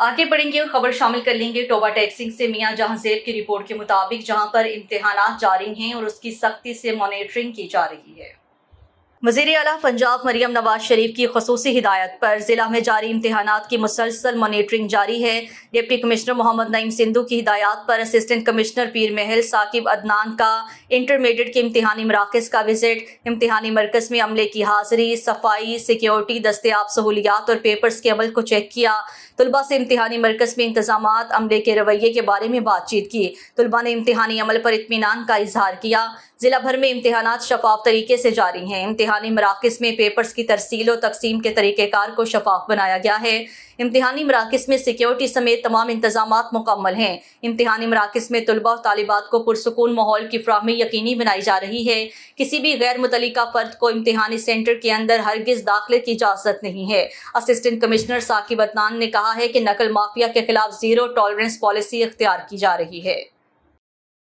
आगे बढ़ेंगे और खबर शामिल कर लेंगे टोबा टैक्सिंग से। मियां जहां ज़ेब की रिपोर्ट के मुताबिक जहां पर इम्तिहानात जारी हैं और उसकी सख्ती से मॉनिटरिंग की जा रही है। वज़ीर आला पंजाब मरियम नवाज शरीफ की ख़ुसूसी हिदायत पर ज़िला में जारी इम्तिहानात की मुसलसल मॉनिटरिंग जारी है। डिप्टी कमिश्नर मोहम्मद नईम सिंधु की हिदायत पर असिस्टेंट कमिश्नर पीर महल साकिब अदनान का इंटरमीडिएट के इम्तिहानी मराकज़ का विजिट, इम्तिहानी मरकज़ में अमले की हाज़िरी, सफाई, सिक्योरिटी, दस्तयाब सहूलियात और पेपर्स के अमल को चेक किया। तलबा से इम्तिहानी मरकज़ में इंतज़ामात, अमले के रवैये के बारे में बातचीत की। तलबा ने इम्तिहानी अमल पर इत्मीनान का इजहार किया। ज़िला भर में इम्तिहानात शफाफ तरीके से जारी हैं। इम्तिहानी मराकज़ में पेपर्स की तरसील और तकसीम के तरीक़ेकार को शफाफ बनाया गया है। इम्तिहानी मराकज़ में सिक्योरिटी समेत तमाम इंतज़ामात मुकम्मल हैं। इम्तिहानी मराकज़ में तलबा और तालिबात को पुरसुकून माहौल की फ़राहमी यकीनी बनाई जा रही है। किसी भी गैर मुतल्लिका फ़र्द को इम्तिहानी सेंटर के अंदर हरगिज़ दाखिले की इजाज़त नहीं है। असिस्टेंट कमिश्नर साकिब अदनान ने कहा है कि नकल माफिया के खिलाफ ज़ीरो टॉलरेंस पॉलिसी इख्तियार की जा रही है।